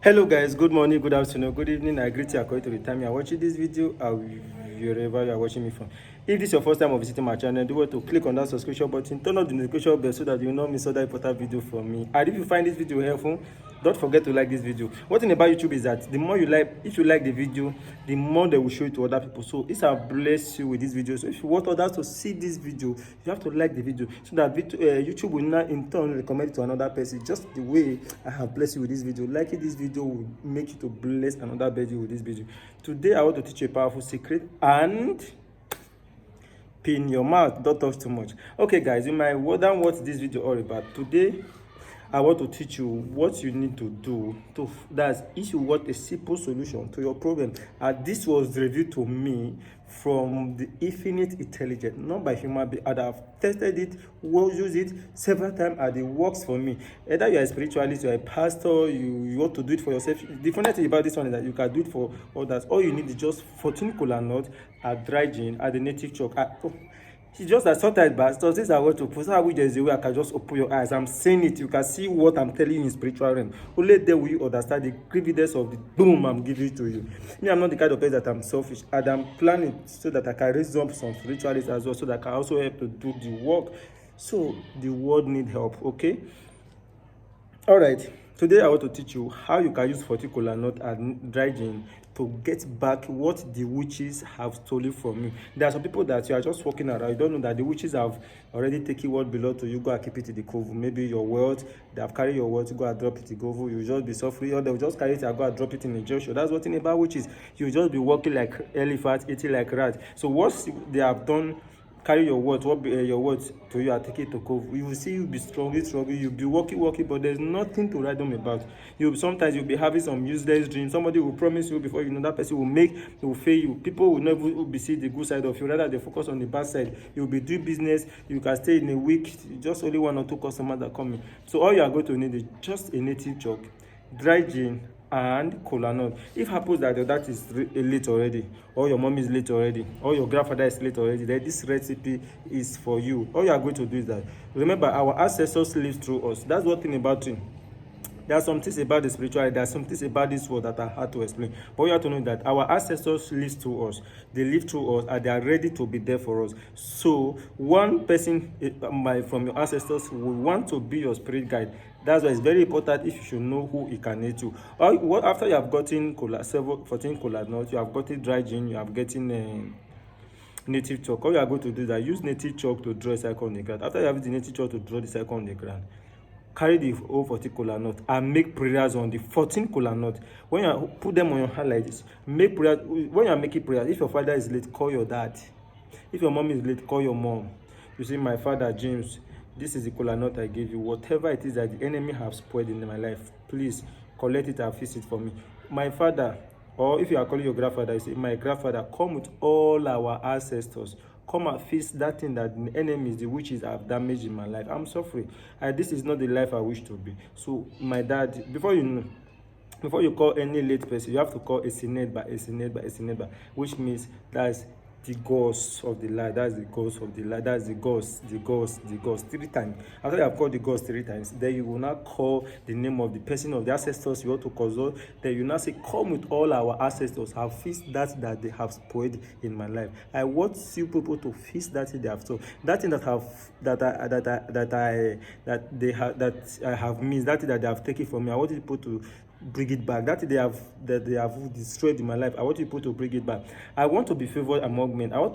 Hello guys, good morning, good afternoon, good evening. I greet you according to the time you are watching this video or wherever you are watching me from. If this is your first time of visiting my channel, do want to click on that subscription button, turn on the notification bell so that you will not miss other important video from me. And if you find this video helpful, don't forget to like this video. One thing about YouTube is that the more you like, if you like the video, the more they will show it to other people. So it's a bless you with this video. So if you want others to see this video, you have to like the video so that YouTube will not in turn recommend it to another person. Just the way I have blessed you with this video. Liking this video will make you to bless another person with this video. Today I want to teach you a powerful secret and pin your mouth. Don't talk too much. Okay guys, you might wonder what this video all about. Today I want to teach you what you need to do to that's if you want a simple solution to your problem. And this was revealed to me from the infinite intelligence, not by human being. And I've tested it, will use it several times, and it works for me. Either you are a spiritualist, you are a pastor, you want to do it for yourself. The funny thing about this one is that you can do it for others. All you need is just 14 Kolanuts, a drygin, and the native chalk. It's just that sometimes, but so things I want to put. So how there's a way I can just open your eyes. I'm saying it. You can see what I'm telling you in spiritual realm. Only then will you understand the evidence of the boom I'm giving to you. Me, I'm not the kind of person that I'm selfish, and I'm planning so that I can raise up some spiritualists as well, so that I can also help to do the work. So the world need help. Okay. All right. Today I want to teach you how you can use 40 Kolanut and drygin to get back what the witches have stolen from you. There are some people that you are just walking around, you don't know that the witches have already taken what belongs to you, go and keep it in the cove. Maybe your wealth, they have carried your wealth, go and drop it in the cove. You just be suffering, or they will just carry it and go and drop it in the Joshua. That's what thing about witches. You just be walking like elephant, eating like rat. So what they have done, carry your words, your words to you and take it to cove. You will see you be strongly, you'll be working, but there's nothing to write them about. Sometimes you'll be having some useless dreams. Somebody will promise you before you know that person will fail you. People will never be see the good side of you, rather they focus on the bad side. You'll be doing business, you can stay in a week, just only 1 or 2 customers that come in. So all you are going to need is just a native chalk, drygin, and Kolanut. If happens that your dad is late already, or your mom is late already, or your grandfather is late already, then this recipe is for you. All you are going to do is that, remember, our ancestors lived through us. That's one thing about it. There are some things about the spirituality, there are some things about this world that are hard to explain. But you have to know that our ancestors live through us. They live through us and they are ready to be there for us. So one person from your ancestors will want to be your spirit guide. That's why it's very important if you should know who incarnates you. After you have gotten 14 Kolanuts, you have gotten drygin, you have gotten native chalk. All you are going to do is that use native chalk to draw a circle on the ground. After you have the native chalk to draw the circle on the ground, carry the whole 40 Kolanut and make prayers on the 14 Kolanut. When you put them on your hand like this, make prayers. When you are making prayers, if your father is late, call your dad. If your mom is late, call your mom. You say, my father James, this is the Kolanut I gave you. Whatever it is that the enemy have spoiled in my life, please collect it and fix it for me. My father, or if you are calling your grandfather, you say, my grandfather, come with all our ancestors. Come and fix that thing that the enemies, the witches have damaged in my life. I'm suffering. This is not the life I wish to be. So my dad, before you call any late person, you have to call a neighbor, which means that's the ghost of the light. That's the ghost of the light. That's the ghost 3 times. After you have called the ghost 3 times, then you will not call the name of the person of the ancestors you want to consult. Then you now say, come with all our ancestors, have fixed that they have spoiled in my life. I want you people to fix that thing they have stolen, that thing that I have missed, that thing that they have taken from me. I want people to bring it back. That they have destroyed in my life. I want people to bring it back. I want to be favored among men. I want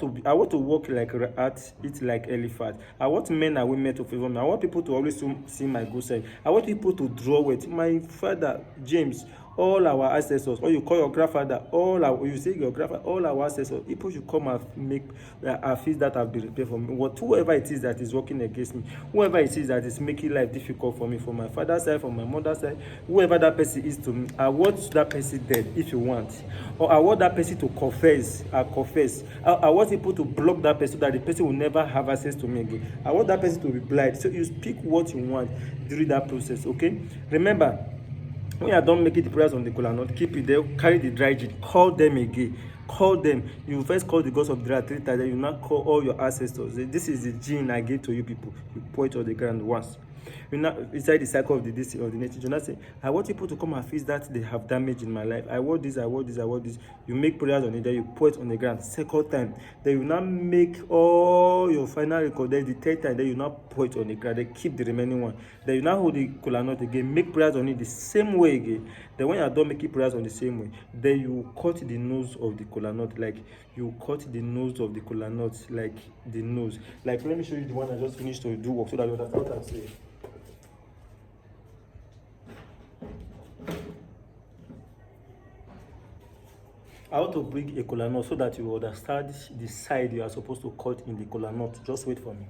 to walk like rat, eat like elephant. I want men and women to favor me. I want people to always see my good side. I want people to draw with my father James, all our ancestors, or you call your grandfather, you say your grandfather, all our ancestors, people should come and make fees that have been repaired for me. Whoever it is that is working against me, whoever it is that is making life difficult for me, from my father's side, from my mother's side, whoever that person is to me, I want that person dead if you want, or I want that person to confess. I want people to block that person so that the person will never have access to me again. I want that person to be blind. So you speak what you want during that process. Okay, remember, when you are done making the prayers on the Kolanut, keep it there, carry the drygin, call them again. Call them. You first call the gods of the 3 times, then you now call all your ancestors. This is the gene I gave to you people. You pour it on the ground once. You know, inside the cycle of the this of the nature, you not say, I want people to come and fix that they have damage in my life. I want this, I want this, I want this. You make prayers on it, then you put it on the ground. Second time, then you now make all your final record. Then the third time, then you now put it on the ground. Then keep the remaining one. Then you now hold the kolanut again, make prayers on it the same way again. Then when you are done making prayers on the same way, then you cut the nose of the kolanut, like you cut the nose of the kolanut, like the nose. Like, let me show you the one I just finished to do work so that you understand what I'm saying. How to break a kolanut so that you understand the side you are supposed to cut in the kolanut. Just wait for me.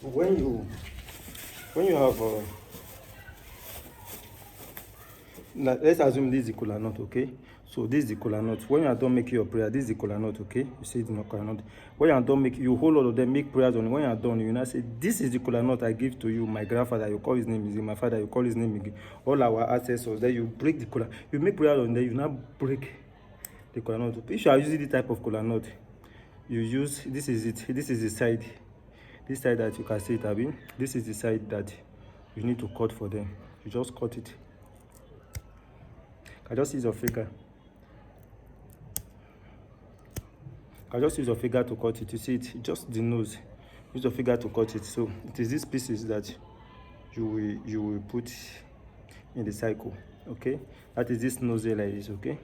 So when you have let's assume this is the kolanut, okay? So this is the kolanut. When you are done making your prayer, this is the kolanut, okay? You see the kolanut. When you are done making, you hold all of them, make prayers on it. When you are done, you now say, this is the kolanut I give to you, my grandfather. You call his name again, my father. You call his name again. All our ancestors. Then you break the kolanut. You make prayers on them. You now break the kolanut. If you are using the type of kolanut, you use, this is it. This is the side. This side that you can see it, Abi. This is the side that you need to cut for them. You just cut it. I just use your finger. I just use your finger to cut it. You see it, just the nose. Use your finger to cut it. So it is these pieces that you will put in the cycle. Okay, that is this nose here like this. Okay.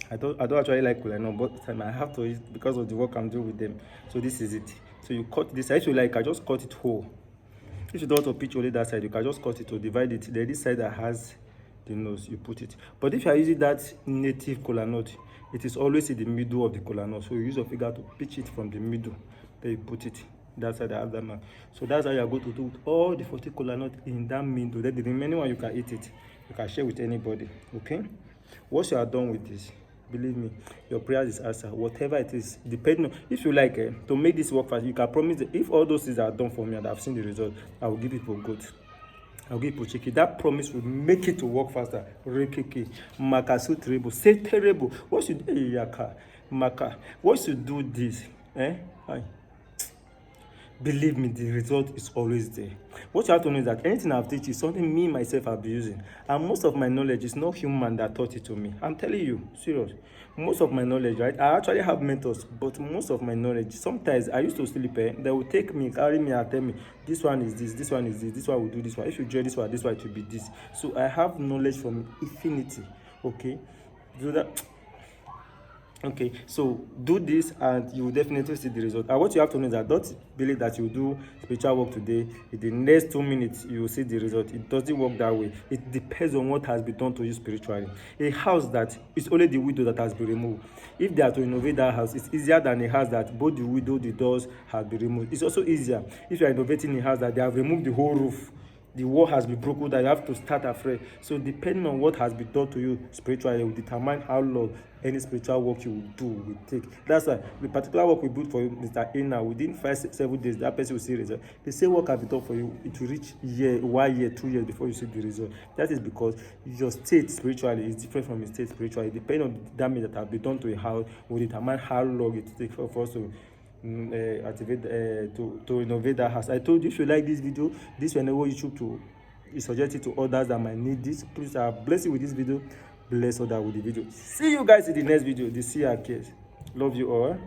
I don't actually like kolanut, but I have to use because of the work I'm doing with them. So this is it. So you cut this. If you like, I just cut it whole. If you don't want to pitch only that side, you can just cut it to divide it. Then this side that has the nose, you put it. But if you are using that native kolanut, it is always in the middle of the kolanut. So you use your finger to pitch it from the middle. Then you put it. That side I have that man. So that's how you are going to do with all the 40 kolanut in that middle. Then the remaining one you can eat it. You can share with anybody. Okay? Once you are done with this, believe me, your prayers is answered. Whatever it is, depending on, if you like to make this work fast, you can promise that if all those things are done for me and I've seen the result, I will give people good. I'll give people chicken. That promise will make it to work faster. Rekeke, makasu terrible. Say terrible. What should yaka maka? What should do this? Aye. Believe me, the result is always there. What you have to know is that anything I've taught you is something me myself have been using, and most of my knowledge is not human that taught it to me. I'm telling you, serious. Most of my knowledge, right? I actually have mentors, but most of my knowledge, sometimes I used to sleep. They will take me, carry me, and tell me, this one is this one is this one will do this one. If you join this one it will be this. So I have knowledge from infinity. Okay, do that. Okay, so do this and you will definitely see the result. And what you have to know is that don't believe that you do spiritual work today, in the next 2 minutes you will see the result. It doesn't work that way. It depends on what has been done to you spiritually. A house that is only the window that has been removed, if they are to innovate that house, it's easier than a house that both the window, the doors have been removed. It's also easier if you are innovating a house that they have removed the whole roof, the wall has been broken, that you have to start afresh. So depending on what has been done to you spiritually will determine how long any spiritual work you will do will take. That's why the particular work we built for you, Mr. A, now within 5-7 days that person will see result. The same work has been done for you, it will reach 1 year, 2 years before you see the result. That is because your state spiritually is different from your state spiritually. Depending on the damage that has been done to a house will determine how long it takes for us to activate to innovate that house. I told you, if you like this video, this will enable YouTube to suggest it to others that might need this. Please bless you with this video, bless others with the video. See you guys in the next video. The CR case. Love you all.